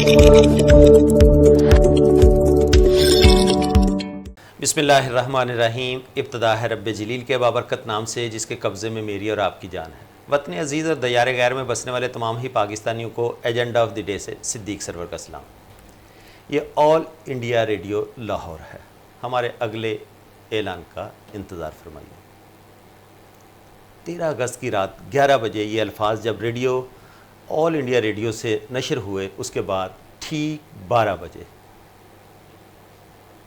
بسم اللہ الرحمن الرحیم. ابتدا ہے رب جلیل کے بابرکت نام سے جس کے قبضے میں میری اور آپ کی جان ہے. وطن عزیز اور دیار غیر میں بسنے والے تمام ہی پاکستانیوں کو ایجنڈا آف دی ڈے سے صدیق سرور کا سلام. یہ آل انڈیا ریڈیو لاہور ہے. ہمارے اگلے اعلان کا انتظار فرمائیے. 13 اگست کی رات 11 بجے یہ الفاظ جب ریڈیو آل انڈیا ریڈیو سے نشر ہوئے، اس کے بعد ٹھیک 12 بجے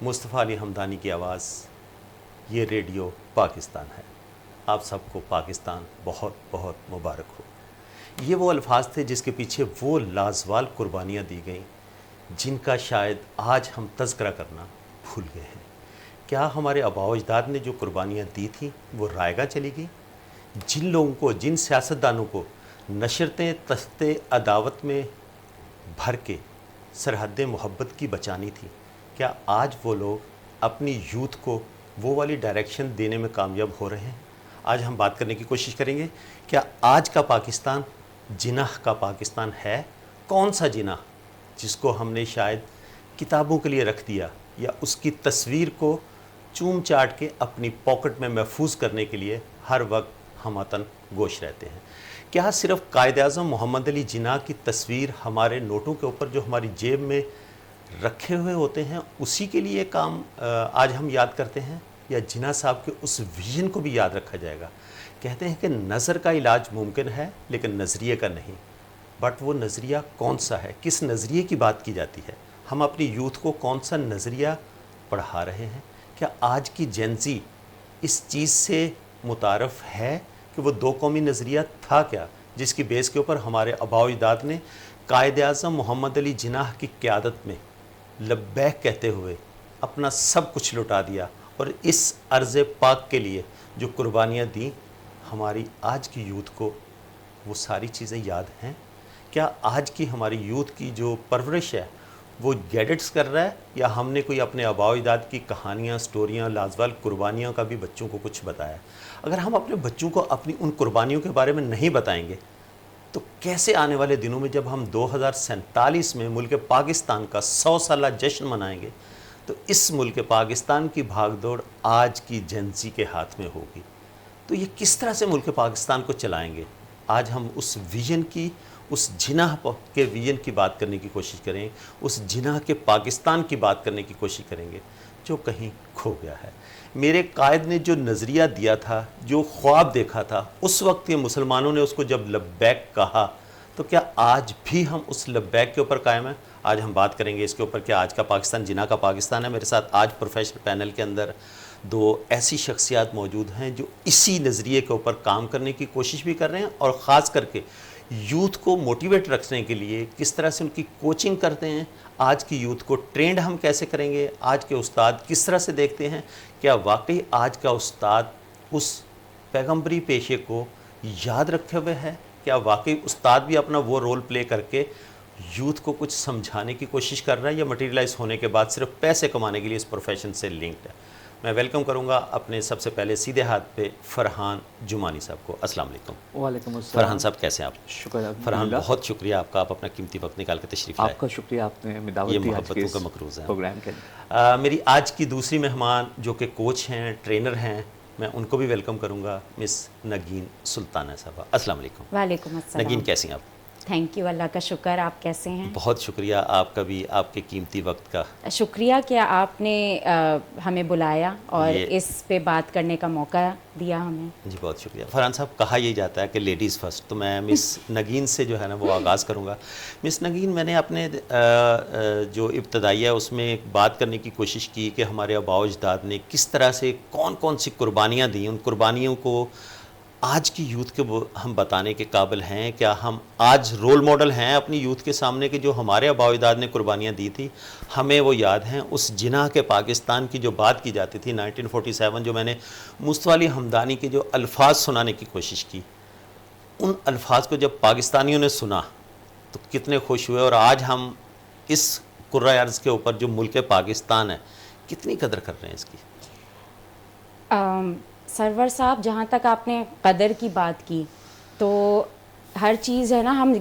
مصطفیٰ علی حمدانی کی آواز، یہ ریڈیو پاکستان ہے. آپ سب کو پاکستان بہت بہت مبارک ہو. یہ وہ الفاظ تھے جس کے پیچھے وہ لازوال قربانیاں دی گئیں جن کا شاید آج ہم تذکرہ کرنا بھول گئے ہیں. کیا ہمارے آباء و اجداد نے جو قربانیاں دی تھیں وہ رائے گاہ چلی گئی؟ جن لوگوں کو، جن سیاستدانوں کو نشرتیں تخت عداوت میں بھر کے سرحد محبت کی بچانی تھی، کیا آج وہ لوگ اپنی یوتھ کو وہ والی ڈائریکشن دینے میں کامیاب ہو رہے ہیں؟ آج ہم بات کرنے کی کوشش کریں گے کیا آج کا پاکستان جناح کا پاکستان ہے؟ کون سا جناح جس کو ہم نے شاید کتابوں کے لیے رکھ دیا یا اس کی تصویر کو چوم چاٹ کے اپنی پاکٹ میں محفوظ کرنے کے لیے ہر وقت ہم وطن گوش رہتے ہیں؟ کیا صرف قائد اعظم محمد علی جناح کی تصویر ہمارے نوٹوں کے اوپر جو ہماری جیب میں رکھے ہوئے ہوتے ہیں اسی کے لیے کام آج ہم یاد کرتے ہیں، یا جناح صاحب کے اس ویژن کو بھی یاد رکھا جائے گا؟ کہتے ہیں کہ نظر کا علاج ممکن ہے لیکن نظریے کا نہیں. بٹ وہ نظریہ کون سا ہے؟ کس نظریے کی بات کی جاتی ہے؟ ہم اپنی یوتھ کو کون سا نظریہ پڑھا رہے ہیں؟ کیا آج کی جینزی اس چیز سے متعارف ہے کہ وہ دو قومی نظریہ تھا کیا، جس کی بیس کے اوپر ہمارے آباء و اجداد نے قائد اعظم محمد علی جناح کی قیادت میں لبیک کہتے ہوئے اپنا سب کچھ لٹا دیا، اور اس ارض پاک کے لیے جو قربانیاں دیں، ہماری آج کی یوتھ کو وہ ساری چیزیں یاد ہیں؟ کیا آج کی ہماری یوتھ کی جو پرورش ہے وہ گیڈٹس کر رہا ہے، یا ہم نے کوئی اپنے آباء و اجداد کی کہانیاں، سٹوریاں، لازوال قربانیاں کا بھی بچوں کو کچھ بتایا؟ اگر ہم اپنے بچوں کو اپنی ان قربانیوں کے بارے میں نہیں بتائیں گے تو کیسے آنے والے دنوں میں جب ہم 2047 میں ملک پاکستان کا 100 سالہ جشن منائیں گے تو اس ملک پاکستان کی بھاگ دوڑ آج کی جنزی کے ہاتھ میں ہوگی؟ تو یہ کس طرح سے ملک پاکستان کو چلائیں گے؟ آج ہم اس ویژن کی، اس جناح کے ویژن کی بات کرنے کی کوشش کریں، اس جناح کے پاکستان کی بات کرنے کی کوشش کریں گے جو کہیں کھو گیا ہے. میرے قائد نے جو نظریہ دیا تھا، جو خواب دیکھا تھا، اس وقت کے مسلمانوں نے اس کو جب لبیک کہا تو کیا آج بھی ہم اس لبیک کے اوپر قائم ہیں؟ آج ہم بات کریں گے اس کے اوپر کہ آج کا پاکستان جناح کا پاکستان ہے. میرے ساتھ آج پروفیشنل پینل کے اندر دو ایسی شخصیات موجود ہیں جو اسی نظریے کے اوپر کام کرنے کی کوشش بھی کر رہے ہیں، اور خاص کر کے یوتھ کو موٹیویٹ رکھنے کے لیے کس طرح سے ان کی کوچنگ کرتے ہیں. آج کی یوتھ کو ٹرینڈ ہم کیسے کریں گے؟ آج کے استاد کس طرح سے دیکھتے ہیں؟ کیا واقعی آج کا استاد اس پیغمبری پیشے کو یاد رکھے ہوئے ہے؟ کیا واقعی استاد بھی اپنا وہ رول پلے کر کے یوتھ کو کچھ سمجھانے کی کوشش کر رہا ہے، یا مٹیریلائز ہونے کے بعد صرف پیسے کمانے کے لیے اس پروفیشن سے لنکڈ ہے؟ میں ویلکم کروں گا اپنے سب سے پہلے سیدھے ہاتھ پہ فرحان جمانی صاحب کو. السلام علیکم. وعلیکم السلام. فرحان صاحب کیسے ہیں آپ؟ شکر فرحان بہت شکریہ آپ کا، آپ اپنا قیمتی وقت نکال کے تشریف لائے. آپ کا شکریہ، آپ نے دعوت یہ دی محبتوں کا مقروض ہے پروگرام کے لیے. میری آج کی دوسری مہمان جو کہ کوچ ہیں، ٹرینر ہیں، میں ان کو بھی ویلکم کروں گا، مس نگین سلطانہ صاحبہ. السلام علیکم. وعلیکم السلام. نگین کیسی ہیں آپ؟ تھینک یو، اللہ کا شکر. آپ کیسے ہیں؟ بہت شکریہ آپ کا بھی، آپ کے قیمتی وقت کا شکریہ کہ آپ نے ہمیں بلایا اور اس پہ بات کرنے کا موقع دیا ہمیں. جی بہت شکریہ. فرحان صاحب، کہا یہی جاتا ہے کہ لیڈیز فرسٹ، تو میں مس نگین سے جو ہے نا وہ آغاز کروں گا. مس نگین، میں نے اپنے جو ابتدائیہ اس میں ایک بات کرنے کی کوشش کی کہ ہمارے آباء و اجداد نے کس طرح سے کون کون سی قربانیاں دیں. ان قربانیوں کو آج کی یوتھ کے ہم بتانے کے قابل ہیں؟ کیا ہم آج رول ماڈل ہیں اپنی یوتھ کے سامنے کہ جو ہمارے آباء و اجداد نے قربانیاں دی تھی ہمیں وہ یاد ہیں؟ اس جناح کے پاکستان کی جو بات کی جاتی تھی 1947، جو میں نے مصطفیٰ علی حمدانی کے جو الفاظ سنانے کی کوشش کی، ان الفاظ کو جب پاکستانیوں نے سنا تو کتنے خوش ہوئے، اور آج ہم اس کرۂ ارض کے اوپر جو ملک پاکستان ہے کتنی قدر کر رہے ہیں اس کی؟ سرور صاحب، جہاں تک آپ نے قدر کی بات کی تو ہر چیز ہے نا ہم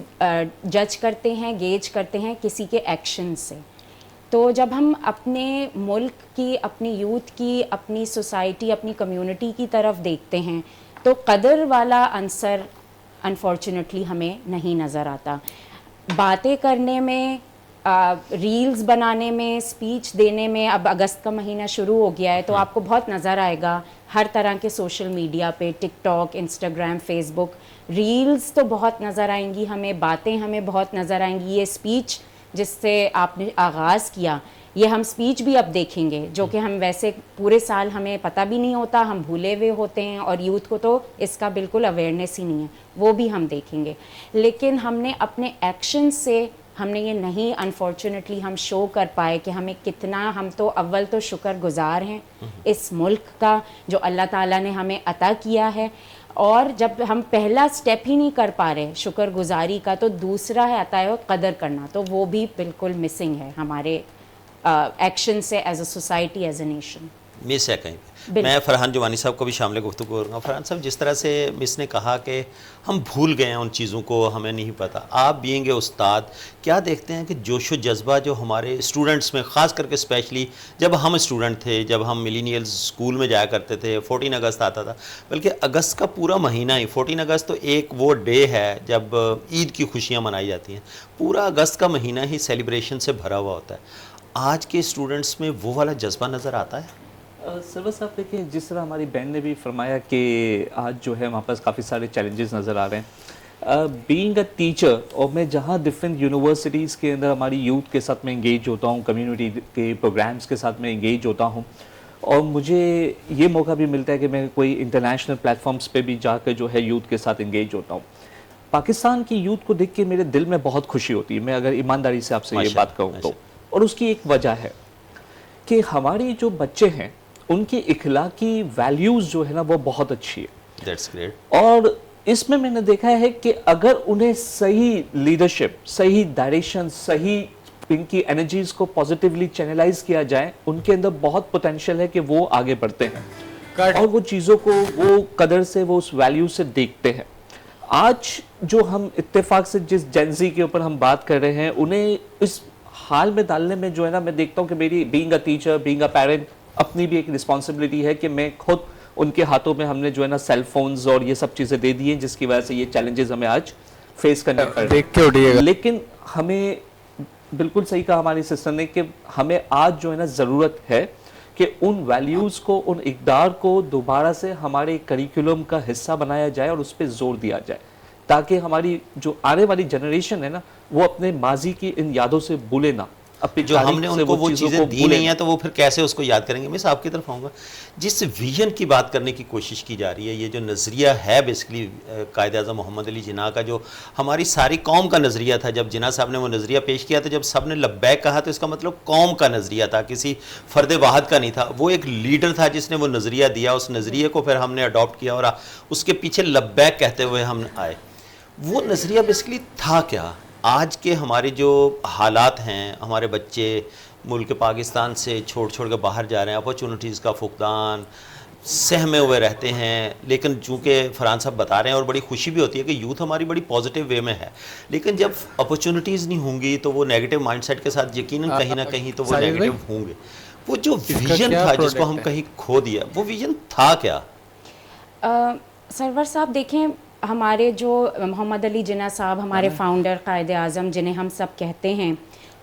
جج کرتے ہیں, گیج کرتے ہیں کسی کے ایکشن سے. تو جب ہم اپنے ملک کی, اپنی یوتھ کی, اپنی سوسائٹی, اپنی کمیونٹی کی طرف دیکھتے ہیں تو قدر والا عنصر انفارچونیٹلی ہمیں نہیں نظر آتا. باتیں کرنے میں, ریلز بنانے میں, اسپیچ دینے میں, اب اگست کا مہینہ شروع ہو گیا ہے تو آپ کو بہت نظر آئے گا ہر طرح کے سوشل میڈیا پہ, ٹک ٹاک, انسٹاگرام, فیس بک, ریلز تو بہت نظر آئیں گی ہمیں, باتیں ہمیں بہت نظر آئیں گی. یہ اسپیچ جس سے آپ نے آغاز کیا, یہ ہم اسپیچ بھی اب دیکھیں گے جو کہ ہم ویسے پورے سال ہمیں پتہ بھی نہیں ہوتا, ہم بھولے ہوئے ہوتے ہیں, اور یوتھ کو تو اس کا بالکل اویئرنیس ہی نہیں ہے, وہ بھی ہم دیکھیں گے. لیکن ہم نے اپنے ایکشن سے ہم نے یہ نہیں انفارچونیٹلی ہم شو کر پائے کہ ہمیں کتنا, ہم تو اول تو شکر گزار ہیں اس ملک کا جو اللہ تعالیٰ نے ہمیں عطا کیا ہے, اور جب ہم پہلا سٹیپ ہی نہیں کر پا رہے شکر گزاری کا, تو دوسرا ہے عطا قدر کرنا, تو وہ بھی بالکل مسنگ ہے ہمارے ایکشن سے as a society, as a nation. Miss ہے کہیں پہ. میں فرحان جوانی صاحب کو بھی شامل گفتگو کروں گا. فرحان صاحب, جس طرح سے مس نے کہا کہ ہم بھول گئے ہیں ان چیزوں کو, ہمیں نہیں پتہ, آپ بینگ اے استاد کیا دیکھتے ہیں کہ جوش و جذبہ جو ہمارے اسٹوڈنٹس میں, خاص کر کے اسپیشلی جب ہم اسٹوڈنٹ تھے, جب ہم ملینیلز اسکول میں جایا کرتے تھے, 14 اگست آتا تھا, بلکہ اگست کا پورا مہینہ ہی, 14 اگست تو ایک وہ ڈے ہے جب عید کی خوشیاں منائی جاتی ہیں, پورا اگست کا مہینہ ہی سیلیبریشن سے بھرا ہوا ہوتا ہے. آج کے اسٹوڈنٹس میں وہ والا جذبہ نظر آتا ہے؟ سرور صاحب دیکھیں, جس طرح ہماری بہن نے بھی فرمایا کہ آج جو ہے ہمارے پاس کافی سارے چیلنجز نظر آ رہے ہیں. بینگ اے ٹیچر, اور میں جہاں ڈفرینٹ یونیورسٹیز کے اندر ہماری یوتھ کے ساتھ میں انگیج ہوتا ہوں, کمیونٹی کے پروگرامز کے ساتھ میں انگیج ہوتا ہوں, اور مجھے یہ موقع بھی ملتا ہے کہ میں کوئی انٹرنیشنل پلیٹ فارمز پہ بھی جا کر جو ہے یوتھ کے ساتھ انگیج ہوتا ہوں. پاکستان کی یوتھ کو دیکھ کے میرے دل میں بہت خوشی ہوتی ہے, میں اگر ایمانداری سے آپ سے یہ بات کہوں تو. اور اس کی ایک وجہ ہے کہ ہماری جو بچے ہیں ان کی اخلاقی ویلیوز جو ہے نا وہ بہت اچھی ہے. That's great. اور اس میں نے دیکھا ہے کہ اگر انہیں صحیح لیڈرشپ, صحیح ڈائریکشن, صحیح ان کی انرجیز کو پازیٹیولی چینلائز کیا جائے, ان کے اندر بہت پوٹینشیل ہے کہ وہ آگے بڑھتے ہیں اور وہ چیزوں کو وہ قدر سے, وہ اس ویلیو سے دیکھتے ہیں. آج جو ہم اتفاق سے جس جینزی کے اوپر ہم بات کر رہے ہیں, انہیں اس حال میں ڈالنے میں جو ہے نا, میں دیکھتا ہوں کہ میری being a teacher, being a parent, اپنی بھی ایک رسپانسبلٹی ہے کہ میں خود ان کے ہاتھوں میں, ہم نے جو ہے نا سیل فونز اور یہ سب چیزیں دے دی ہیں جس کی وجہ سے یہ چیلنجز ہمیں آج فیس کرنے پڑ رہے ہیں. لیکن ہمیں بالکل صحیح کہا ہماری سسٹر نے کہ ہمیں آج جو ہے نا ضرورت ہے کہ ان ویلیوز کو, ان اقدار کو دوبارہ سے ہمارے کریکولم کا حصہ بنایا جائے اور اس پہ زور دیا جائے, تاکہ ہماری جو آنے والی جنریشن ہے نا وہ اپنے ماضی کی ان یادوں سے بھولے نہ, جو ہم نے ان کو وہ چیزیں دی نہیں ہیں تو وہ پھر کیسے اس کو یاد کریں گے. میں آپ کی طرف آؤں گا. جس ویژن کی بات کرنے کی کوشش کی جا رہی ہے, یہ جو نظریہ ہے بیسکلی قائد اعظم محمد علی جناح کا, جو ہماری ساری قوم کا نظریہ تھا, جب جناح صاحب نے وہ نظریہ پیش کیا تو جب سب نے لبیک کہا تو اس کا مطلب قوم کا نظریہ تھا, کسی فرد واحد کا نہیں تھا. وہ ایک لیڈر تھا جس نے وہ نظریہ دیا, اس نظریے کو پھر ہم نے اڈاپٹ کیا اور اس کے پیچھے لبیک کہتے ہوئے ہم آئے. وہ نظریہ بیسکلی تھا کیا؟ آج کے ہمارے جو حالات ہیں, ہمارے بچے ملک پاکستان سے چھوڑ کے باہر جا رہے ہیں, اپرچونٹیز کا فقدان, سہمے ہوئے رہتے ہیں. لیکن چونکہ فرحان صاحب بتا رہے ہیں اور بڑی خوشی بھی ہوتی ہے کہ یوتھ ہماری بڑی پازیٹیو وے میں ہے, لیکن جب اپرچونٹیز نہیں ہوں گی تو وہ نیگیٹو مائنڈ سیٹ کے ساتھ یقیناً کہیں نہ کہیں تو وہ نیگیٹو ہوں گے. وہ جو ویژن تھا جس کو ہم کہیں کھو دیا, وہ ویژن تھا کیا؟ سرور صاحب دیکھیں, ہمارے جو محمد علی جناح صاحب, ہمارے فاؤنڈر, قائد اعظم جنہیں ہم سب کہتے ہیں,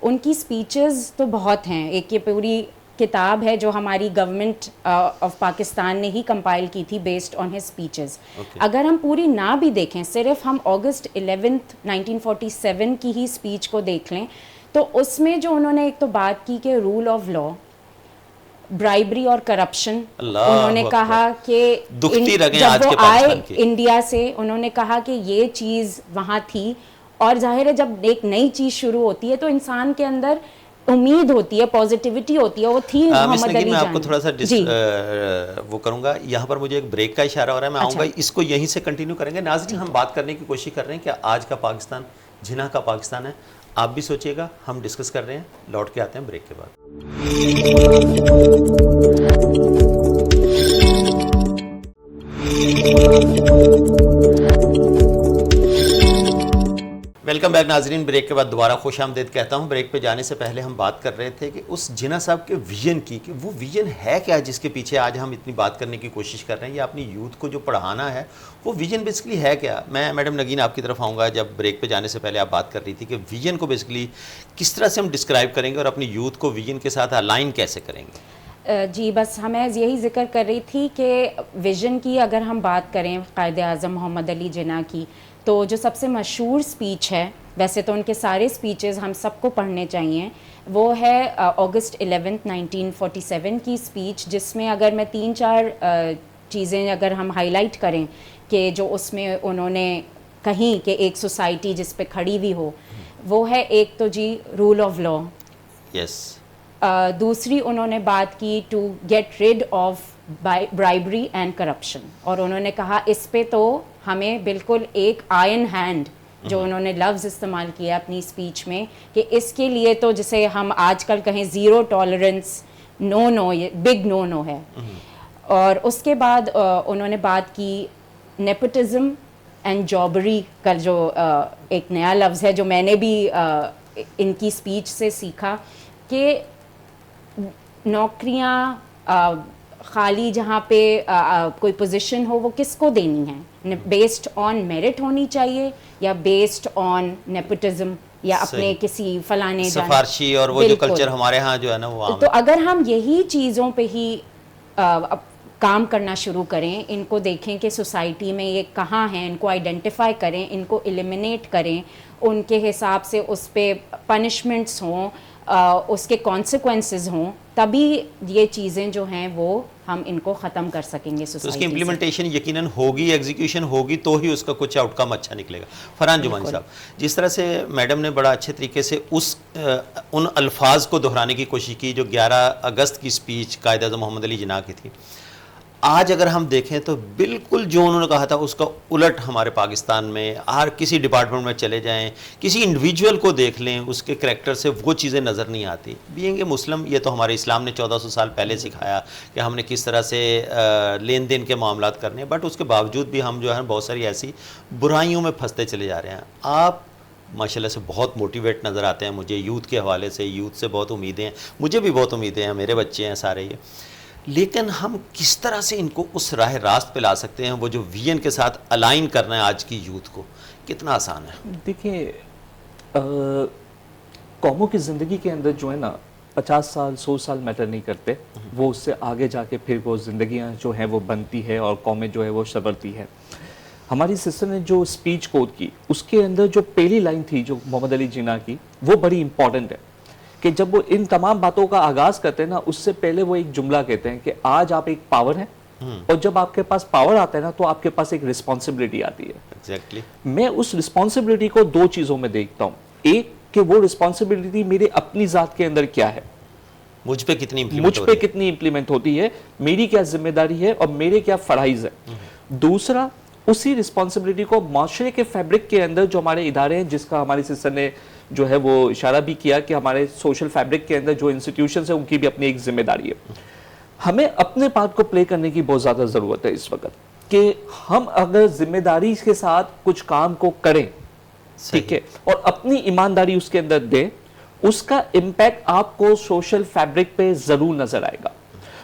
ان کی سپیچز تو بہت ہیں. ایک یہ پوری کتاب ہے جو ہماری گورنمنٹ آف پاکستان نے ہی کمپائل کی تھی بیسڈ آن ہز سپیچز. اگر ہم پوری نہ بھی دیکھیں, صرف ہم اگست 11 1947 کی ہی سپیچ کو دیکھ لیں, تو اس میں جو انہوں نے ایک تو بات کی کہ رول آف لا, برائبری اور کرپشن, انہوں نے کہا کہ جب وہ آئے انڈیا سے, انہوں نے کہا کہ یہ چیز وہاں تھی, اور ظاہر ہے جب ایک نئی چیز شروع ہوتی ہے تو انسان کے اندر امید ہوتی ہے, پازیٹیوٹی ہوتی ہے, وہ تھی محمد علی جان. میں آپ کو تھوڑا سا وہ کروں گا, یہاں پر مجھے ایک بریک کا اشارہ ہو رہا ہے, میں آؤں گا, اس کو یہیں سے کنٹینیو کریں گے. ناظرین, ہم بات کرنے کی کوشش کر رہے ہیں کہ آج کا پاکستان جناح کا پاکستان ہے. آپ بھی سوچیے گا, ہم ڈسکس کر رہے ہیں, لوٹ کے آتے ہیں بریک کے بعد. ویلکم بیک ناظرین. بریک کے بعد دوبارہ خوش آمدید کہتا ہوں. بریک پہ جانے سے پہلے ہم بات کر رہے تھے کہ اس جناح صاحب کے ویژن کی، کہ وہ ویژن ہے کیا جس کے پیچھے آج ہم اتنی بات کرنے کی کوشش کر رہے ہیں، یا اپنی یوتھ کو جو پڑھانا ہے وہ ویژن بیسکلی ہے کیا. میں میڈم نگین آپ کی طرف آؤں گا. جب بریک پہ جانے سے پہلے آپ بات کر رہی تھی کہ ویژن کو بیسکلی کس طرح سے ہم ڈسکرائب کریں گے اور اپنی یوتھ کو ویژن کے ساتھ الائن کیسے کریں گے. جی بس ہمیں یہی ذکر کر رہی تھی کہ ویژن کی اگر ہم بات کریں قائد اعظم محمد علی جناح کی، تو جو سب سے مشہور سپیچ ہے، ویسے تو ان کے سارے سپیچز ہم سب کو پڑھنے چاہیے، وہ ہے اگست 11 1947 کی سپیچ، جس میں اگر میں 3-4 چیزیں اگر ہم ہائی لائٹ کریں کہ جو اس میں انہوں نے کہیں کہ ایک سوسائٹی جس پہ کھڑی ہوئی ہو، وہ ہے ایک تو جی رول آف لا. یس. دوسری انہوں نے بات کی to get rid of bribery and corruption, اور انہوں نے کہا اس پہ تو ہمیں بالکل ایک آئرن ہینڈ، جو انہوں نے لفظ استعمال کیا اپنی اسپیچ میں، کہ اس کے لیے تو جسے ہم آج کل کہیں زیرو ٹالرنس، نو یہ بگ نو ہے. اور اس کے بعد انہوں نے بات کی نیپوٹزم اینڈ جابری کا، جو ایک نیا لفظ ہے جو میں نے بھی ان کی اسپیچ سے سیکھا، کہ نوکریاں خالی جہاں پہ کوئی پوزیشن ہو وہ کس کو دینی ہے، بیسڈ آن میرٹ ہونی چاہیے یا بیسڈ آن نیپوٹزم یا اپنے کسی فلانے سفارشی، اور وہ جو کلچر ہمارے ہاں جو ہے نا وہ عام ہے. تو اگر ہم یہی چیزوں پہ ہی کام کرنا شروع کریں، ان کو دیکھیں کہ سوسائٹی میں یہ کہاں ہیں، ان کو آئیڈینٹیفائی کریں، ان کو ایلیمینیٹ کریں، ان کے حساب سے اس پہ پنشمنٹس ہوں، اس کے کانسیکوینسز ہوں، تبھی یہ چیزیں جو ہیں وہ ہم ان کو ختم کر سکیں گے سوسائٹی سے. تو اس کی امپلیمنٹیشن یقیناً ہوگی، ایگزیکیوشن ہوگی تو ہی اس کا کچھ آؤٹ کم اچھا نکلے گا. فرحان جمانی صاحب، جس طرح سے میڈم نے بڑا اچھے طریقے سے ان الفاظ کو دہرانے کی کوشش کی جو 11 اگست کی سپیچ قائد اعظم محمد علی جناح کی تھی، آج اگر ہم دیکھیں تو بالکل جو انہوں نے کہا تھا اس کا الٹ ہمارے پاکستان میں ہر کسی ڈپارٹمنٹ میں چلے جائیں، کسی انڈیویجول کو دیکھ لیں، اس کے کریکٹر سے وہ چیزیں نظر نہیں آتی. بینگ اے مسلم، یہ تو ہمارے اسلام نے 1400 سال پہلے سکھایا کہ ہم نے کس طرح سے لین دین کے معاملات کرنے ہیں، بٹ اس کے باوجود بھی ہم جو ہے بہت ساری ایسی برائیوں میں پھنستے چلے جا رہے ہیں. آپ ماشاءاللہ سے بہت موٹیویٹ نظر آتے ہیں مجھے یوتھ کے حوالے سے. یوتھ سے بہت امیدیں ہیں، مجھے بھی بہت امیدیں ہیں، میرے بچے ہیں سارے یہ. لیکن ہم کس طرح سے ان کو اس راہ راست پہ لا سکتے ہیں، وہ جو ویژن کے ساتھ الائن کرنا ہے آج کی یوتھ کو، کتنا آسان ہے؟ دیکھیں، قوموں کی زندگی کے اندر جو ہے نا 50 سال 100 سال میٹر نہیں کرتے، وہ اس سے آگے جا کے پھر وہ زندگیاں جو ہیں وہ بنتی ہے اور قومیں جو ہے وہ سنورتی ہے. ہماری سسٹر نے جو سپیچ کوٹ کی، اس کے اندر جو پہلی لائن تھی جو محمد علی جناح کی، وہ بڑی امپورٹنٹ ہے کہ جب وہ ان تمام باتوں کا آغاز کرتے ہیں نا، اس سے پہلے وہ ایک جملہ کہتے ہیں کہ آج آپ ایک پاور ہیں، اور جب آپ کے پاس پاور آتا ہے نا تو آپ کے پاس ایک رسپانسبلٹی آتی ہے. ایگزیکٹلی. میں اس رسپانسبلٹی کو 2 چیزوں میں دیکھتا ہوں. ایک کہ وہ رسپانسبلٹی میرے اپنی ذات کے اندر کیا ہے، مجھ پہ کتنی امپلیمنٹ ہوتی ہے، میری کیا ذمہ داری ہے اور میرے کیا فرائض ہے. دوسرا، اسی رسپانسبلٹی کو معاشرے کے فیبرک کے اندر جو ہمارے ادارے ہیں، جس کا ہماری سسٹر نے جو ہے وہ اشارہ بھی کیا کہ ہمارے سوشل فیبرک کے اندر جو انسٹیٹیوشنز ہیں ان کی بھی اپنی ایک ذمہ داری ہے. ہمیں اپنے پارٹ کو پلے کرنے کی بہت زیادہ ضرورت ہے اس وقت، کہ ہم اگر ذمہ داری کے ساتھ کچھ کام کو کریں، ٹھیک ہے، اور اپنی ایمانداری اس کے اندر دیں، اس کا امپیکٹ آپ کو سوشل فیبرک پہ ضرور نظر آئے گا.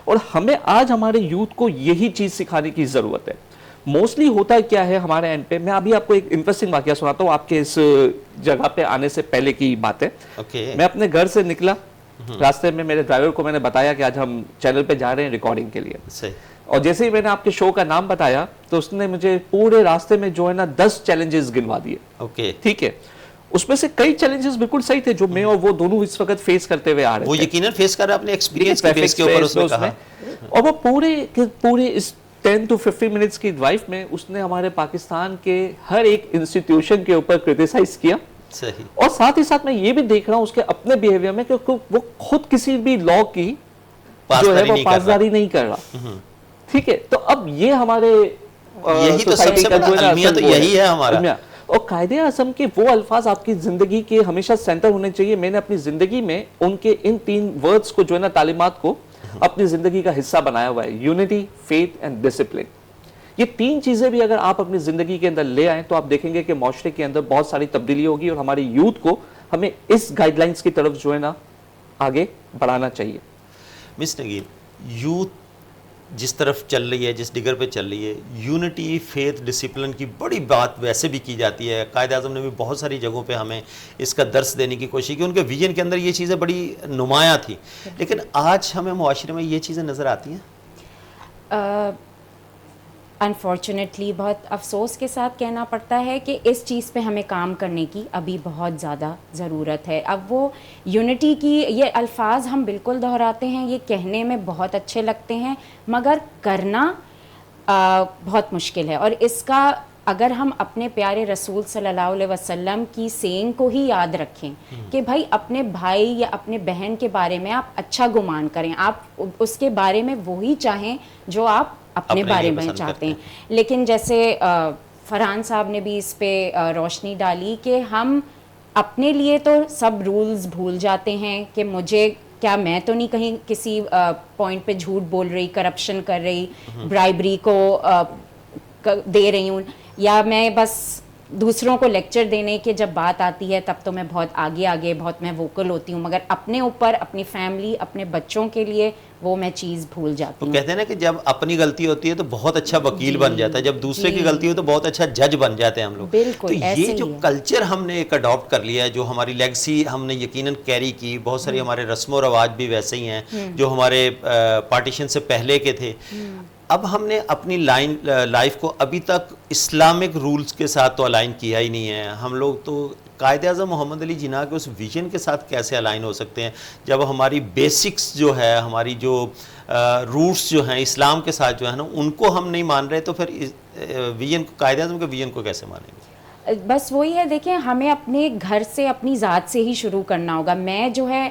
اور ہمیں آج ہمارے یوتھ کو یہی چیز سکھانے کی ضرورت ہے. موسٹلی ہوتا کیا ہے ہمارے اینڈ پہ، میں ابھی آپ کو ایک انٹرسٹنگ واقعہ سناتا ہوں آپ کے اس جگہ پہ آنے سے پہلے کی بات ہے. میں اپنے گھر سے نکلا، راستے میں میرے ڈرائیور کو میں نے بتایا کہ آج ہم چینل پہ جا رہے ہیں ریکارڈنگ کے لیے، اور جیسے ہی میں نے آپ کے شو کا نام بتایا تو اس نے مجھے پورے راستے میں جو ہے نا 10 چیلنجز گنوا دیے. ٹھیک ہے، اس میں سے کئی چیلنجز بالکل صحیح تھے جو میں اور وہ دونوں اس وقت فیس کرتے ہوئے آ رہے تھے. وہ یقیناً فیس کر رہا اپنے ایکسپیرینس کے بیس کے اوپر اس نے کہا، اور وہ پورے اس 10 to 15 منٹس کی ڈرائیو میں اس نے ہمارے پاکستان کے ہر ایک انسٹیٹیوشن کے اوپر کرٹیسائز کیا. صحیح. اور ساتھ ہی ساتھ میں یہ بھی دیکھ رہا ہوں اس کے اپنے بیہیویئر میں کہ وہ خود کسی بھی لا کی جو ہے وہ پاسداری نہیں کر رہا. ٹھیک ہے، تو اب یہ ہمارے یہی تو سب سے بڑا المیہ تو یہی ہے ہمارا. اور قائد اعظم کے وہ الفاظ آپ کی زندگی کے ہمیشہ سینٹر ہونے چاہیے. میں نے اپنی زندگی میں ان کے ان 3 ورڈز کو جو ہے نا تعلیمات کو اپنی زندگی کا حصہ بنایا ہوا ہے: یونٹی، فیتھ اینڈ ڈسپلن. یہ 3 چیزیں بھی اگر آپ اپنی زندگی کے اندر لے آئیں تو آپ دیکھیں گے کہ معاشرے کے اندر بہت ساری تبدیلی ہوگی، اور ہماری یوتھ کو ہمیں اس گائیڈ لائنز کی طرف جو ہے نا آگے بڑھانا چاہیے۔ مس نگین، یوتھ جس طرف چل رہی ہے، جس ڈگر پہ چل رہی ہے، یونٹی، فیتھ، ڈسپلن کی بڑی بات ویسے بھی کی جاتی ہے۔ قائد اعظم نے بھی بہت ساری جگہوں پہ ہمیں اس کا درس دینے کی کوشش کی، ان کے ویژن کے اندر یہ چیزیں بڑی نمایاں تھیں، لیکن آج ہمیں معاشرے میں یہ چیزیں نظر آتی ہیں؟ انفارچونیٹلی بہت افسوس کے ساتھ کہنا پڑتا ہے کہ اس چیز پہ ہمیں کام کرنے کی ابھی بہت زیادہ ضرورت ہے۔ اب وہ یونٹی کی یہ الفاظ ہم بالکل دہراتے ہیں، یہ کہنے میں بہت اچھے لگتے ہیں مگر کرنا بہت مشکل ہے، اور اس کا اگر ہم اپنے پیارے رسول صلی اللہ علیہ وسلم کی سینگ کو ہی یاد رکھیں کہ بھائی اپنے بھائی یا اپنے بہن کے بارے میں آپ اچھا گمان کریں، آپ اس کے بارے میں وہی چاہیں جو آپ اپنے بارے میں چاہتے ہیں۔ لیکن جیسے فرحان صاحب نے بھی اس پہ روشنی ڈالی کہ ہم اپنے لیے تو سب رولز بھول جاتے ہیں کہ مجھے کیا، میں تو نہیں کہیں کسی پوائنٹ پہ جھوٹ بول رہی، کرپشن کر رہی، برائبری کو دے رہی ہوں، یا میں بس دوسروں کو لیکچر دینے کے جب بات آتی ہے تب تو میں بہت آگے بہت میں ووکل ہوتی ہوں، مگر اپنے اوپر، اپنی فیملی، اپنے بچوں کے لیے وہ میں چیز بھول جاتی تو ہوں۔ کہتے ہیں نا کہ جب اپنی غلطی ہوتی ہے تو بہت اچھا وکیل بن جاتا ہے، جب دوسرے کی غلطی ہو تو بہت اچھا جج بن جاتے ہیں ہم لوگ۔ بالکل تو ایسے یہ ہی جو ہے۔ کلچر ہم نے ایک اڈاپٹ کر لیا ہے، جو ہماری لیگسی ہم نے یقیناً کیری کی، بہت ساری ہمارے رسم و رواج بھی ویسے ہی ہیں جو ہمارے پارٹیشن سے پہلے کے تھے۔ اب ہم نے اپنی لائف کو ابھی تک اسلامک رولز کے ساتھ تو الائن کیا ہی نہیں ہے۔ ہم لوگ تو قائد اعظم محمد علی جناح کے اس ویژن کے ساتھ کیسے الائن ہو سکتے ہیں جب ہماری بیسکس جو ہے، ہماری جو روٹس جو ہیں اسلام کے ساتھ جو ہے نا، ان کو ہم نہیں مان رہے، تو پھر ویژن، قائد اعظم کے ویژن کو کیسے مانیں گے؟ بس وہی ہے، دیکھیں ہمیں اپنے گھر سے، اپنی ذات سے ہی شروع کرنا ہوگا۔ میں جو ہے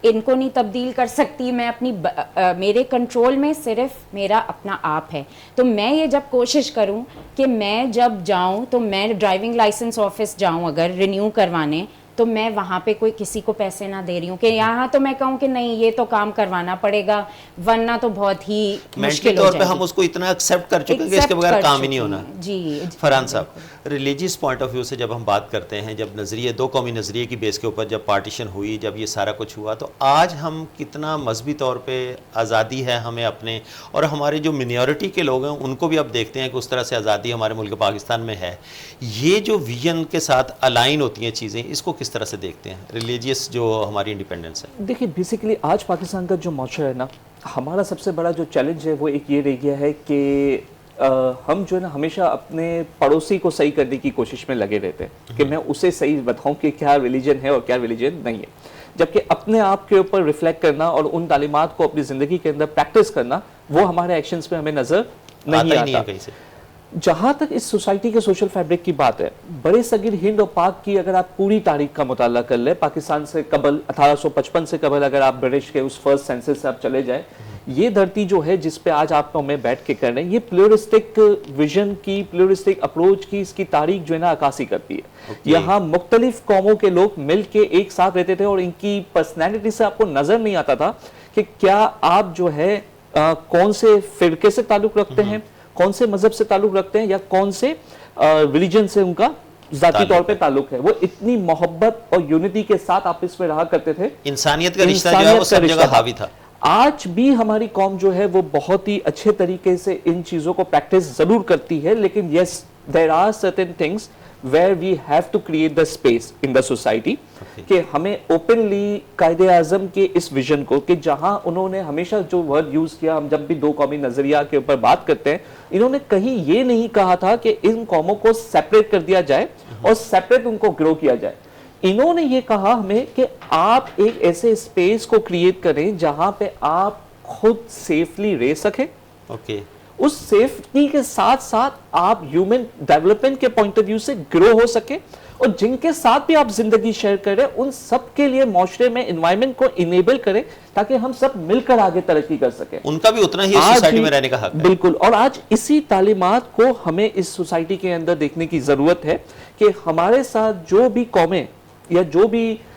ان کو نہیں تبدیل کر سکتی، میں اپنی میرے کنٹرول میں صرف میرا اپنا آپ ہے۔ تو میں یہ جب کوشش کروں کہ میں جب جاؤں تو میں ڈرائیونگ لائسنس آفس جاؤں اگر رینیو کروانے، تو میں وہاں پہ کوئی کسی کو پیسے نہ دے رہی ہوں کہ یہاں تو میں کہوں کہ نہیں یہ تو کام کروانا پڑے گا ورنہ تو بہت ہی مشکل ہو طور جائے پہ گی۔ ہم اس کو اتنا ایکسیپٹ کر چکے ہیں کہ اس کے بغیر کام ہی نہیں ہونا۔ جی فرحان صاحب، ریلیجیس پوائنٹ آف ویو سے جب ہم بات کرتے ہیں، جب نظریے، دو قومی نظریے کی بیس کے اوپر جب پارٹیشن ہوئی، جب یہ سارا کچھ ہوا، تو آج ہم کتنا مذہبی طور پہ آزادی ہے ہمیں اپنے، اور ہمارے جو منیورٹی کے لوگ ہیں ان کو بھی اب دیکھتے ہیں کہ اس طرح سے آزادی ہمارے ملک پاکستان میں ہے۔ یہ جو ویژن کے ساتھ الائن ہوتی ہیں چیزیں، اس کو کس طرح سے دیکھتے ہیں ریلیجیس جو ہماری انڈیپینڈنس ہے؟ دیکھیے بیسیکلی آج پاکستان کا جو معاشرہ ہے نا، ہمارا سب سے بڑا جو چیلنج ہے وہ ایک یہ رہ گیا ہے کہ ہم جو ہے نا ہمیشہ اپنے پڑوسی کو صحیح کرنے کی کوشش میں لگے رہتے ہیں کہ میں اسے صحیح بتاؤں کہ کیا ریلیجن ہے اور کیا ریلیجن نہیں ہے، جبکہ اپنے آپ کے اوپر ریفلیکٹ کرنا اور ان تعلیمات کو اپنی زندگی کے اندر پریکٹس کرنا، وہ ہمارے ایکشنز میں ہمیں نظر نہیں آتا۔ کہیں سے جہاں تک اس سوسائٹی کے سوشل فیبرک کی بات ہے، برے صغیر ہند اور پاک کی اگر آپ پوری تاریخ کا مطالعہ کر لیں، پاکستان سے قبل 1855 سے قبل اگر آپ برٹش کے اس فرسٹ سینسس سے آپ چلے جائیں، یہ دھرتی جو ہے جس پہ آج آپ کو میں بیٹھ کے کر رہے ہیں، یہ پلیورسٹک ویژن کی، پلیورسٹک اپروچ کی، اس کی تاریخ جو ہے نا عکاسی کرتی ہے۔ یہاں مختلف قوموں کے لوگ مل کے ایک ساتھ رہتے تھے، اور ان کی پرسنالٹی سے آپ کو نظر نہیں آتا تھا کہ کیا آپ جو ہے کون سے فرقے سے تعلق رکھتے ہیں، کون سے مذہب سے تعلق رکھتے ہیں، یا کون سے ریلیجن سے ان کا ذاتی طور پہ تعلق ہے۔ وہ اتنی محبت اور یونٹی کے ساتھ آپس میں رہا کرتے تھے، انسانیت کا رشتہ جو ہے وہ سب جگہ حاوی تھا۔ آج بھی ہماری قوم جو ہے وہ بہت ہی اچھے طریقے سے ان چیزوں کو پریکٹس ضرور کرتی ہے، لیکن yes there are certain things where we have to create the space in the society کہ ہمیں اوپنلی قائد اعظم کے اس ویژن کو، کہ جہاں انہوں نے ہمیشہ جو ورڈ یوز کیا، ہم جب بھی دو قومی نظریہ کے اوپر بات کرتے ہیں، انہوں نے کہیں یہ نہیں کہا تھا کہ ان قوموں کو سیپریٹ کر دیا جائے اور سیپریٹ ان کو گرو کیا جائے۔ انہوں نے یہ کہا ہمیں کہ آپ ایک ایسے اسپیس کو کریٹ کریں جہاں پہ آپ خود سیفلی رہ سکیں، اس سیفٹی کے ساتھ ساتھ آپ ہیومن ڈیولپمنٹ کے پوائنٹ آف ویو سے گرو ہو سکیں، اور جن کے ساتھ بھی آپ زندگی شیئر کریں ان سب کے لیے معاشرے میں انوائرمنٹ کو انیبل کریں تاکہ ہم سب مل کر آگے ترقی کر سکیں۔ ان کا بھی اتنا ہی سوسائٹی میں رہنے کا حق ہے۔ بالکل، اور آج اسی تعلیمات کو ہمیں اس سوسائٹی کے اندر دیکھنے کی ضرورت ہے کہ ہمارے ساتھ جو بھی قومیں یا جو بھی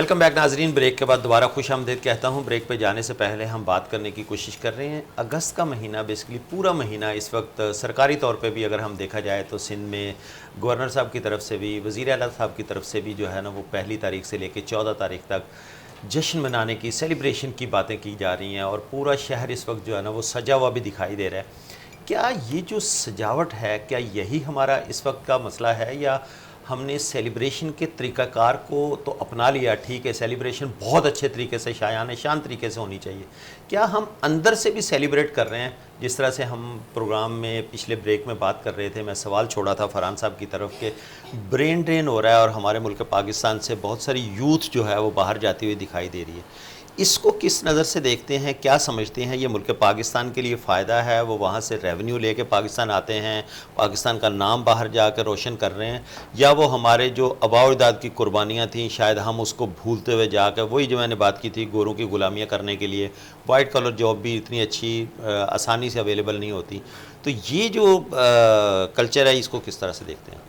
ویلکم بیک ناظرین. بریک کے بعد دوبارہ خوش آمدید کہتا ہوں. بریک پہ جانے سے پہلے ہم بات کرنے کی کوشش کر رہے ہیں. اگست کا مہینہ بیسکلی پورا مہینہ اس وقت سرکاری طور پہ بھی اگر ہم دیکھا جائے تو سندھ میں گورنر صاحب کی طرف سے بھی, وزیر اعلیٰ صاحب کی طرف سے بھی جو ہے نا وہ 1 تاریخ سے لے کے 14 تاریخ تک جشن منانے کی, سیلیبریشن کی باتیں کی جا رہی ہیں, اور پورا شہر اس وقت جو ہے نا وہ سجا ہوا بھی دکھائی دے رہا ہے. کیا یہ جو سجاوٹ ہے, کیا یہی ہمارا اس وقت کا مسئلہ ہے, یا ہم نے سیلیبریشن کے طریقہ کار کو تو اپنا لیا, ٹھیک ہے سیلیبریشن بہت اچھے طریقے سے, شایان شان طریقے سے ہونی چاہیے, کیا ہم اندر سے بھی سیلیبریٹ کر رہے ہیں؟ جس طرح سے ہم پروگرام میں پچھلے بریک میں بات کر رہے تھے, میں سوال چھوڑا تھا فرحان صاحب کی طرف کہ برین ڈرین ہو رہا ہے اور ہمارے ملک پاکستان سے بہت ساری یوتھ جو ہے وہ باہر جاتی ہوئی دکھائی دے رہی ہے. اس کو کس نظر سے دیکھتے ہیں, کیا سمجھتے ہیں یہ ملک پاکستان کے لیے فائدہ ہے؟ وہ وہاں سے ریونیو لے کے پاکستان آتے ہیں, پاکستان کا نام باہر جا کے روشن کر رہے ہیں, یا وہ ہمارے جو آباء و اجداد کی قربانیاں تھیں شاید ہم اس کو بھولتے ہوئے جا کے, وہی جو میں نے بات کی تھی گوروں کی غلامیاں کرنے کے لیے, وائٹ کلر جاب بھی اتنی اچھی آسانی سے اویلیبل نہیں ہوتی. تو یہ جو کلچر ہے اس کو کس طرح سے دیکھتے ہیں؟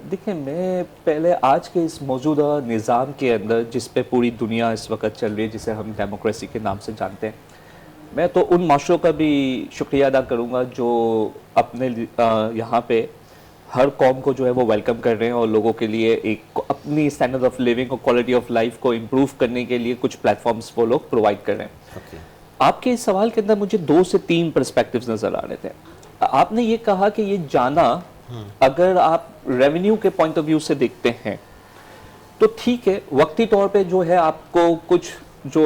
دیکھیں, میں پہلے آج کے اس موجودہ نظام کے اندر جس پہ پوری دنیا اس وقت چل رہی ہے, جسے ہم ڈیموکریسی کے نام سے جانتے ہیں, میں تو ان معاشروں کا بھی شکریہ ادا کروں گا جو اپنے یہاں پہ ہر قوم کو جو ہے وہ ویلکم کر رہے ہیں اور لوگوں کے لیے ایک اپنی اسٹینڈرڈ آف لیونگ اور کوالٹی آف لائف کو امپروو کرنے کے لیے کچھ پلیٹ فارمز وہ لوگ پرووائڈ کر رہے ہیں. آپ کے اس سوال کے اندر مجھے 2 سے 3 پرسپیکٹیوز نظر آ رہے تھے. آپ نے یہ کہا کہ یہ جانا اگر آپ ریونیو کے پوائنٹ آف ویو سے دیکھتے ہیں تو ٹھیک ہے, وقتی طور پہ جو ہے آپ کو کچھ جو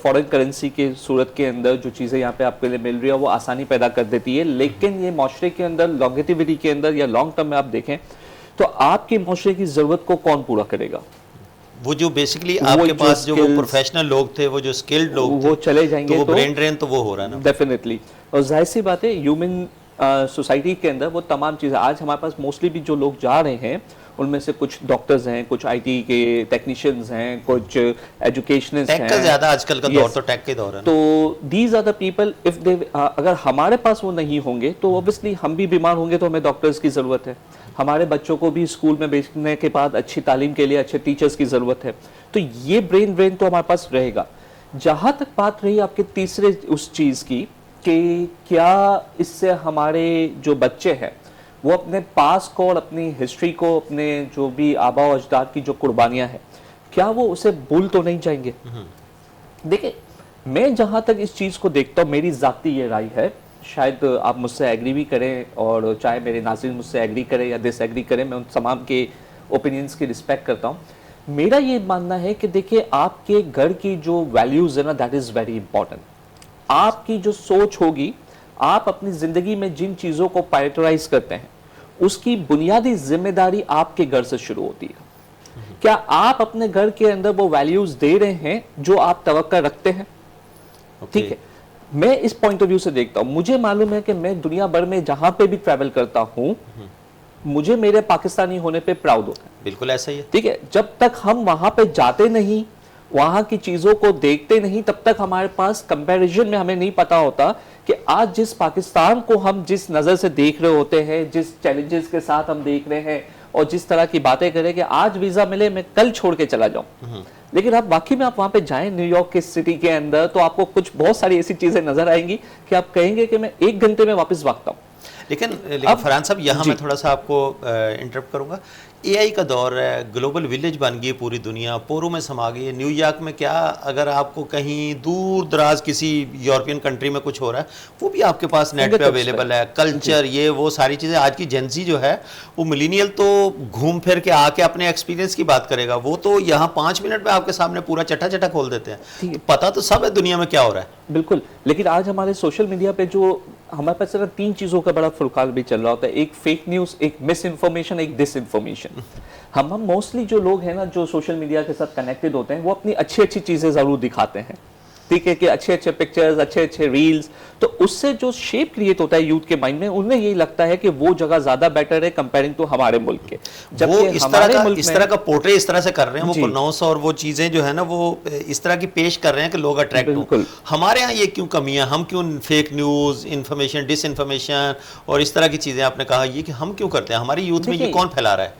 فورن کرنسی کے صورت کے اندر جو چیزیں یہاں پہ آپ کے لیے مل رہی ہے وہ آسانی پیدا کر دیتی ہے, لیکن یہ معاشرے کے اندر لانگیٹیوٹی کے اندر یا لانگ ٹرم میں آپ دیکھیں تو آپ کے معاشرے کی ضرورت کو کون پورا کرے گا؟ وہ جو بیسیکلی آپ کے پاس جو وہ پروفیشنل لوگ تھے, وہ جو سکلڈ لوگ تھے, وہ چلے جائیں گے, تو وہ برین ڈرین تو وہ ہو رہا ہے نا ڈیفینیٹلی. اور ظاہر سی بات ہے ہیومن سوسائٹی کے اندر وہ تمام چیزیں, آج ہمارے پاس موسٹلی بھی جو لوگ جا رہے ہیں ان میں سے کچھ ڈاکٹرز ہیں, کچھ آئی ٹی کے ٹیکنیشینز ہیں, کچھ ایجوکیشنسٹ ہیں. ٹیک کا زیادہ آج کل کا دور تو ٹیک کے دور ہے. تو these are the people, if they اگر ہمارے پاس وہ نہیں ہوں گے تو اوبیسلی ہم بھی بیمار ہوں گے, تو ہمیں ڈاکٹرز کی ضرورت ہے. ہمارے بچوں کو بھی اسکول میں بھیجنے کے بعد اچھی تعلیم کے لیے اچھے ٹیچرز کی ضرورت ہے. تو یہ برین ڈرین تو ہمارے پاس رہے گا. جہاں تک بات رہی آپ کے تیسرے اس چیز کی کہ کیا اس سے ہمارے جو بچے ہیں وہ اپنے پاس کو اور اپنی ہسٹری کو, اپنے جو بھی آباء و اجداد کی جو قربانیاں ہیں, کیا وہ اسے بھول تو نہیں جائیں گے؟ دیکھیں, میں جہاں تک اس چیز کو دیکھتا ہوں, میری ذاتی یہ رائے ہے, شاید آپ مجھ سے ایگری بھی کریں اور چاہے میرے ناظرین مجھ سے ایگری کریں یا ڈس ایگری کریں, میں ان تمام کے اوپینینز کی رسپیکٹ کرتا ہوں. میرا یہ ماننا ہے کہ دیکھیں آپ کے گھر کی جو ویلیوز ہے نا, دیٹ از ویری امپورٹنٹ. آپ کی جو سوچ ہوگی, آپ اپنی زندگی میں جن چیزوں کو پرائیورٹائز کرتے ہیں اس کی بنیادی ذمہ داری آپ کے گھر سے شروع ہوتی ہے. کیا آپ اپنے گھر کے اندر وہ ویلیوز دے رہے ہیں جو آپ توقع رکھتے ہیں؟ ٹھیک ہے, میں اس پوائنٹ آف ویو سے دیکھتا ہوں. مجھے معلوم ہے کہ میں دنیا بھر میں جہاں پہ بھی ٹریول کرتا ہوں مجھے میرے پاکستانی ہونے پہ پراؤڈ ہوتا ہے. بالکل ایسا ہی ہے. ٹھیک ہے, جب تک ہم وہاں پہ جاتے نہیں, وہاں کی چیزوں کو دیکھتے نہیں, تب تک ہمارے پاس کمپیریزن میں ہمیں نہیں پتا ہوتا کہ آج جس پاکستان کو ہم جس نظر سے دیکھ رہے ہوتے ہیں, جس چیلنجز کے ساتھ ہم دیکھ رہے ہیں اور جس طرح کی باتیں کریں کہ آج ویزا ملے میں کل چھوڑ کے چلا جاؤں, لیکن آپ واقعی میں آپ وہاں پہ جائیں نیو یارک کی سٹی کے اندر تو آپ کو کچھ بہت ساری ایسی چیزیں نظر آئیں گی کہ آپ کہیں گے کہ میں 1 گھنٹے میں واپس بھاگتا ہوں. لیکن فرحان صاحب یہاں میں تھوڑا سا آپ کو انٹرپٹ کروں گا. اے آئی کا دور ہے, گلوبل ولیج بن گئی پوری دنیا, پوروں میں سما گئی ہے. نیو یارک میں کیا اگر آپ کو کہیں دور دراز کسی یورپین کنٹری میں کچھ ہو رہا ہے وہ بھی آپ کے پاس نیٹ پہ اویلیبل ہے. کلچر یہ وہ ساری چیزیں, آج کی جنزی جو ہے وہ ملینیل تو گھوم پھر کے آ کے اپنے ایکسپیرینس کی بات کرے گا, وہ تو یہاں 5 منٹ میں آپ کے سامنے پورا چٹا کھول دیتے ہیں. پتہ تو سب ہے دنیا میں کیا ہو رہا ہے. بالکل, لیکن آج ہمارے سوشل میڈیا پہ جو ہمارے پاس 3 چیزوں کا بڑا فرقان بھی چل رہا ہوتا ہے, ایک فیک نیوز, ایک مس انفارمیشن, ایک ڈس انفارمیشن. ہم موسٹلی جو لوگ ہیں نا جو سوشل میڈیا کے ساتھ کنیکٹڈ ہوتے ہیں وہ اپنی اچھی چیزیں ضرور دکھاتے ہیں. ٹھیک ہے, کہ اچھے پکچرز, اچھے ریلز, تو اس سے جو شیپ کریٹ ہوتا ہے یوتھ کے مائنڈ میں, انہیں یہی لگتا ہے کہ وہ جگہ زیادہ بیٹر ہے کمپیرنگ ٹو ہمارے ملک کے. وہ اس طرح کا پورٹری اس طرح سے کر رہے ہیں, وہ پروناؤنس اور وہ چیزیں جو ہے نا وہ اس طرح کی پیش کر رہے ہیں کہ لوگ اٹریکٹ ہوں. ہمارے ہاں یہ کیوں کمیاں, ہم کیوں فیک نیوز, انفارمیشن, ڈس انفارمیشن اور اس طرح کی چیزیں آپ نے کہا یہ کہ ہم کیوں کرتے ہیں, ہماری یوتھ میں یہ کون پھیلا رہا ہے؟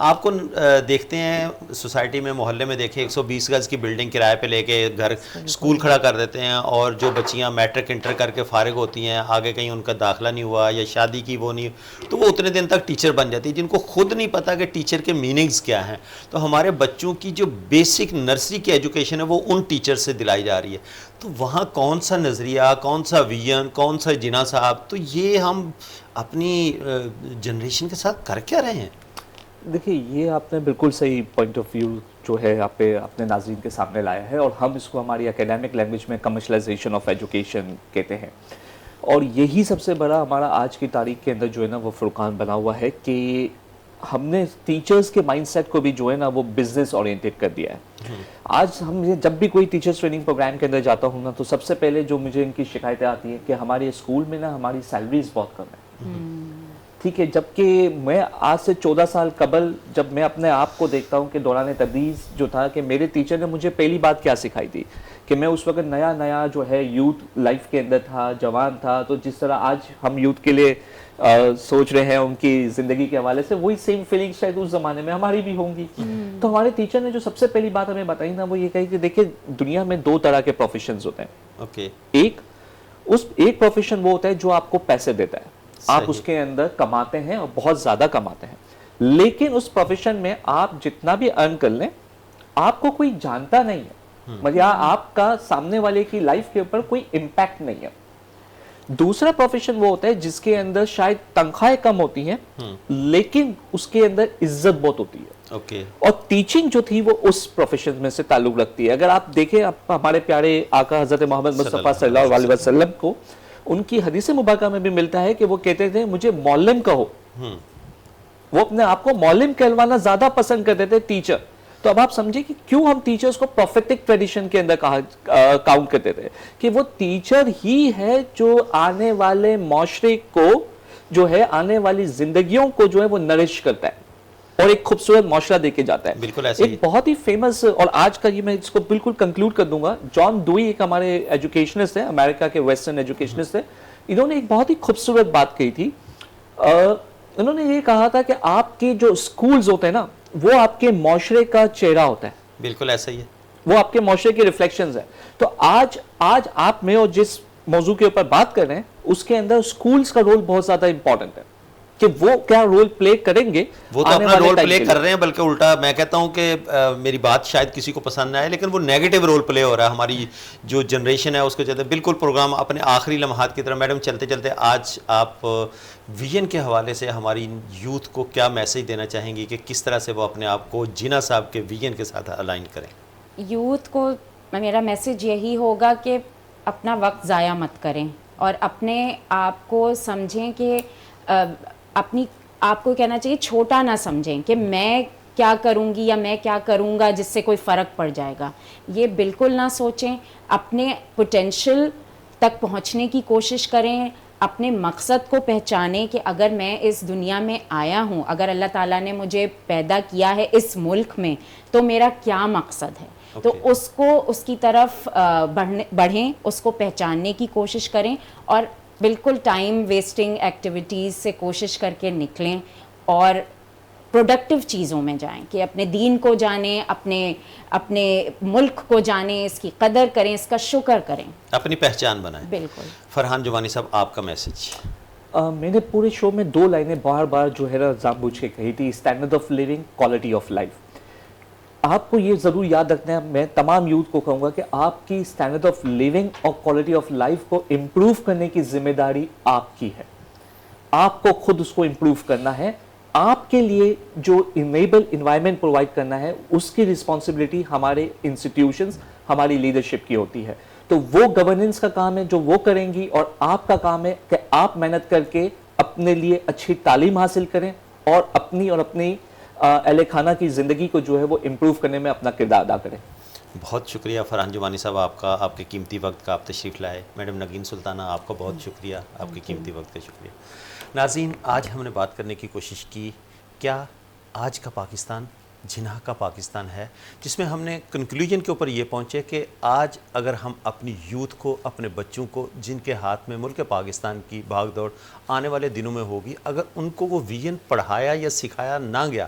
آپ کو دیکھتے ہیں سوسائٹی میں, محلے میں دیکھیں 120 گز کی بلڈنگ کرائے پہ لے کے گھر اسکول کھڑا کر دیتے ہیں, اور جو بچیاں میٹرک انٹر کر کے فارغ ہوتی ہیں, آگے کہیں ان کا داخلہ نہیں ہوا یا شادی کی وہ نہیں, تو وہ اتنے دن تک ٹیچر بن جاتی ہے, جن کو خود نہیں پتا کہ ٹیچر کے میننگز کیا ہیں. تو ہمارے بچوں کی جو بیسک نرسری کی ایجوکیشن ہے وہ ان ٹیچر سے دلائی جا رہی ہے. تو وہاں کون سا نظریہ, کون سا ویژن, کون سا جناح صاحب, تو یہ ہم اپنی جنریشن کے ساتھ کر کیا رہے ہیں؟ دیکھیے یہ آپ نے بالکل صحیح پوائنٹ آف ویو جو ہے آپ اپنے ناظرین کے سامنے لایا ہے, اور ہم اس کو ہماری اکیڈیمک لینگویج میں کمرشلائزیشن آف ایجوکیشن کہتے ہیں. اور یہی سب سے بڑا ہمارا آج کی تاریخ کے اندر جو ہے نا وہ فرقان بنا ہوا ہے کہ ہم نے ٹیچرز کے مائنڈ سیٹ کو بھی جو ہے نا وہ بزنس اورینٹیڈ کر دیا ہے. آج ہم جب بھی کوئی ٹیچرز ٹریننگ پروگرام کے اندر جاتا ہوں نا, تو سب سے پہلے جو مجھے ان کی شکایتیں آتی ہیں کہ ہمارے اسکول میں نا ہماری سیلریز بہت کم ہیں. ٹھیک ہے, جبکہ میں آج سے 14 سال قبل جب میں اپنے آپ کو دیکھتا ہوں کہ دوران تدریس جو تھا, کہ میرے ٹیچر نے مجھے پہلی بات کیا سکھائی تھی کہ میں اس وقت نیا جو ہے یوتھ لائف کے اندر تھا, جوان تھا, تو جس طرح آج ہم یوتھ کے لیے سوچ رہے ہیں ان کی زندگی کے حوالے سے, وہی سیم فیلنگ شاید اس زمانے میں ہماری بھی ہوں گی. تو ہمارے ٹیچر نے جو سب سے پہلی بات ہمیں بتائی نا وہ یہ کہی کہ دیکھیں دنیا میں 2 طرح کے پروفیشنز ہوتے ہیں. ایک پروفیشن وہ ہوتا ہے جو آپ کو پیسے دیتا ہے, آپ اس کے اندر کماتے ہیں اور بہت زیادہ کماتے ہیں, لیکن اس پروفیشن میں آپ جتنا بھی ارن کر لیں آپ کو کوئی جانتا نہیں ہے, مطلب آپ کا سامنے والے کی لائف کے اوپر کوئی امپیکٹ نہیں ہے. دوسرا پروفیشن وہ ہوتا ہے جس کے اندر شاید تنخواہیں کم ہوتی ہیں لیکن اس کے اندر عزت بہت ہوتی ہے. اور ٹیچنگ جو تھی وہ اس پروفیشن میں سے تعلق رکھتی ہے. اگر آپ دیکھیں ہمارے پیارے آقا حضرت محمد مصطفیٰ صلی اللہ علیہ وسلم کو ان کی حدیث مبارکہ میں بھی ملتا ہے کہ وہ کہتے تھے مجھے معلم کہو. وہ اپنے آپ کو معلم کہلوانا زیادہ پسند کرتے تھے ٹیچر. تو اب آپ سمجھیں کہ کیوں ہم ٹیچرز کو پروفیٹک ٹریڈیشن کے اندر کاؤنٹ کرتے تھے, کہ وہ ٹیچر ہی ہے جو آنے والے معاشرے کو جو ہے, آنے والی زندگیوں کو جو ہے وہ نرش کرتا ہے اور ایک خوبصورت معاشرہ دے کے جاتا ہے. بالکل ایسے ہی. ایک بہت ہی فیمس, اور آج کا یہ میں اس کو بالکل کنکلوڈ کر دوں گا, جان ڈوئی ایک ہمارے ایجوکیشنسٹ ہیں, امریکہ کے ویسٹرن ایجوکیشنسٹ ہیں. انہوں نے ایک بہت ہی خوبصورت بات کہی تھی. انہوں نے یہ کہا تھا کہ آپ کے جو اسکولز ہوتے ہیں نا وہ آپ کے معاشرے کا چہرہ ہوتا ہے. بالکل ایسا ہی ہے, وہ آپ کے معاشرے کے ریفلیکشنز ہیں. تو آج آپ میں اور جس موضوع کے اوپر بات کر رہے ہیں اس کے اندر اسکولز کا رول بہت زیادہ امپورٹنٹ ہے کہ وہ کیا رول پلے کریں گے. وہ تو اپنا رول پلے کر رہے ہیں, بلکہ الٹا میں کہتا ہوں کہ میری بات شاید کسی کو پسند نہ آئے لیکن وہ نیگیٹو رول پلے ہو رہا ہے. ہماری جو جنریشن ہے اس کو چلتے بالکل پروگرام اپنے آخری لمحات کی طرح. میڈم چلتے چلتے آج آپ ویژن کے حوالے سے ہماری یوتھ کو کیا میسج دینا چاہیں گی کہ کس طرح سے وہ اپنے آپ کو جناح صاحب کے ویژن کے ساتھ الائن کریں؟ یوتھ کو میرا میسج یہی ہوگا کہ اپنا وقت ضائع مت کریں اور اپنے آپ کو سمجھیں کہ آپ کو کہنا چاہیے چھوٹا نہ سمجھیں کہ میں کیا کروں گی یا میں کیا کروں گا جس سے کوئی فرق پڑ جائے گا. یہ بالکل نہ سوچیں. اپنے پوٹینشیل تک پہنچنے کی کوشش کریں, اپنے مقصد کو پہچانیں کہ اگر میں اس دنیا میں آیا ہوں, اگر اللہ تعالیٰ نے مجھے پیدا کیا ہے اس ملک میں تو میرا کیا مقصد ہے. تو اس کی طرف بڑھیں, اس کو پہچاننے کی کوشش کریں اور بالکل ٹائم ویسٹنگ ایکٹیویٹیز سے کوشش کر کے نکلیں اور پروڈکٹیو چیزوں میں جائیں کہ اپنے دین کو جانیں, اپنے ملک کو جانیں, اس کی قدر کریں, اس کا شکر کریں, اپنی پہچان بنائیں. بالکل. فرحان جوانی صاحب آپ کا میسج؟ میں نے پورے شو میں 2 لائنیں بار بار جو ہے نا جان بوجھ کے کہی تھی, standard of living, quality of life. آپ کو یہ ضرور یاد رکھنا ہے, میں تمام یوتھ کو کہوں گا کہ آپ کی اسٹینڈرڈ آف لیونگ اور کوالٹی آف لائف کو امپروو کرنے کی ذمہ داری آپ کی ہے. آپ کو خود اس کو امپروو کرنا ہے. آپ کے لیے جو انیبل انوائرمنٹ پرووائڈ کرنا ہے اس کی رسپانسبلٹی ہمارے انسٹیٹیوشنز, ہماری لیڈرشپ کی ہوتی ہے. تو وہ گورننس کا کام ہے جو وہ کریں گی, اور آپ کا کام ہے کہ آپ محنت کر کے اپنے لیے اچھی تعلیم حاصل کریں اور اپنی اہل خانہ کی زندگی کو جو ہے وہ امپروو کرنے میں اپنا کردار ادا کریں. بہت شکریہ فرحان جوانی صاحب آپ کے قیمتی وقت کا آپ تشریف لائے. میڈم نگین سلطانہ آپ کا بہت شکریہ, آپ کے قیمتی وقت کا شکریہ. ناظرین, آج ہم نے بات کرنے کی کوشش کی کیا آج کا پاکستان جناح کا پاکستان ہے, جس میں ہم نے کنکلوژن کے اوپر یہ پہنچے کہ آج اگر ہم اپنی یوتھ کو, اپنے بچوں کو جن کے ہاتھ میں ملک پاکستان کی بھاگ دوڑ آنے والے دنوں میں ہوگی, اگر ان کو وہ ویژن پڑھایا یا سکھایا نہ گیا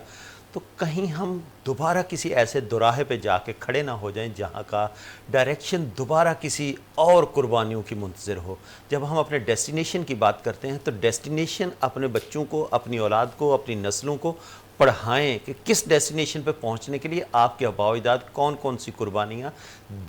تو کہیں ہم دوبارہ کسی ایسے دوراہے پہ جا کے کھڑے نہ ہو جائیں جہاں کا ڈائریکشن دوبارہ کسی اور قربانیوں کی منتظر ہو۔ جب ہم اپنے ڈیسٹینیشن کی بات کرتے ہیں تو ڈیسٹینیشن اپنے بچوں کو، اپنی اولاد کو، اپنی نسلوں کو پڑھائیں کہ کس ڈیسٹینیشن پہ پہنچنے کے لیے آپ کے آباء و اجداد کون کون سی قربانیاں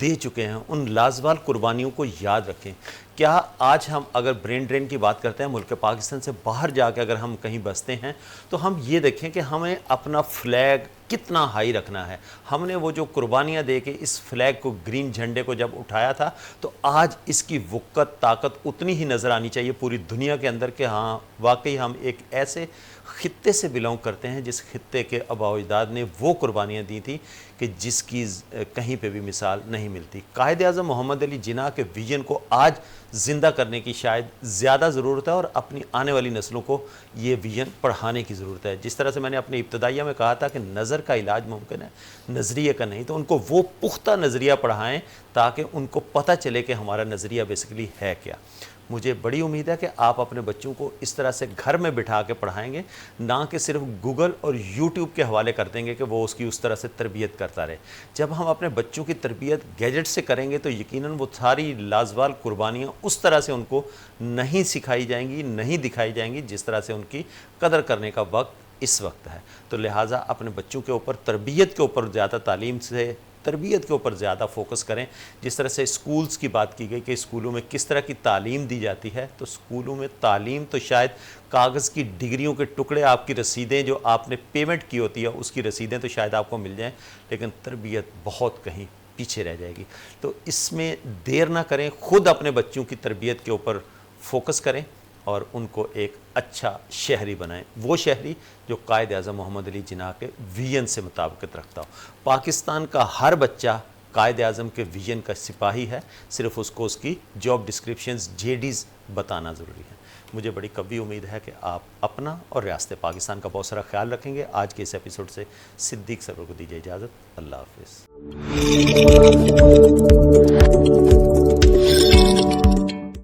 دے چکے ہیں، ان لازوال قربانیوں کو یاد رکھیں۔ کیا آج ہم اگر برین ڈرین کی بات کرتے ہیں، ملک پاکستان سے باہر جا کے اگر ہم کہیں بستے ہیں تو ہم یہ دیکھیں کہ ہمیں اپنا فلیگ کتنا ہائی رکھنا ہے۔ ہم نے وہ جو قربانیاں دے کے اس فلیگ کو، گرین جھنڈے کو جب اٹھایا تھا، تو آج اس کی وقت، طاقت اتنی ہی نظر آنی چاہیے پوری دنیا کے اندر کہ ہاں واقعی ہم ایک ایسے خطے سے بلونگ کرتے ہیں جس خطے کے آباء و اجداد نے وہ قربانیاں دی تھیں کہ جس کی کہیں پہ بھی مثال نہیں ملتی۔ قائد اعظم محمد علی جناح کے ویژن کو آج زندہ کرنے کی شاید زیادہ ضرورت ہے، اور اپنی آنے والی نسلوں کو یہ ویژن پڑھانے کی ضرورت ہے۔ جس طرح سے میں نے اپنے ابتدائیہ میں کہا تھا کہ نظر کا علاج ممکن ہے، نظریے کا نہیں، تو ان کو وہ پختہ نظریہ پڑھائیں تاکہ ان کو پتہ چلے کہ ہمارا نظریہ بیسیکلی ہے کیا۔ مجھے بڑی امید ہے کہ آپ اپنے بچوں کو اس طرح سے گھر میں بٹھا کے پڑھائیں گے، نہ کہ صرف گوگل اور یوٹیوب کے حوالے کر دیں گے کہ وہ اس کی اس طرح سے تربیت کرتا رہے۔ جب ہم اپنے بچوں کی تربیت گیجٹ سے کریں گے تو یقیناً وہ ساری لازوال قربانیاں اس طرح سے ان کو نہیں سکھائی جائیں گی، نہیں دکھائی جائیں گی جس طرح سے ان کی قدر کرنے کا وقت اس وقت ہے۔ تو لہٰذا اپنے بچوں کے اوپر تربیت کے اوپر زیادہ تربیت کے اوپر زیادہ فوکس کریں۔ جس طرح سے اسکولز کی بات کی گئی کہ اسکولوں میں کس طرح کی تعلیم دی جاتی ہے، تو اسکولوں میں تعلیم تو شاید کاغذ کی ڈگریوں کے ٹکڑے، آپ کی رسیدیں جو آپ نے پیمنٹ کی ہوتی ہے اس کی رسیدیں تو شاید آپ کو مل جائیں، لیکن تربیت بہت کہیں پیچھے رہ جائے گی۔ تو اس میں دیر نہ کریں، خود اپنے بچوں کی تربیت کے اوپر فوکس کریں اور ان کو ایک اچھا شہری بنائیں، وہ شہری جو قائد اعظم محمد علی جناح کے ویژن سے مطابقت رکھتا ہو۔ پاکستان کا ہر بچہ قائد اعظم کے ویژن کا سپاہی ہے، صرف اس کو اس کی جاب ڈسکرپشنز، JDs بتانا ضروری ہے۔ مجھے بڑی قوی امید ہے کہ آپ اپنا اور ریاست پاکستان کا بہت سارا خیال رکھیں گے۔ آج کے اس ایپیسوڈ سے صدیق سرور کو دیجیے اجازت۔ اللہ حافظ۔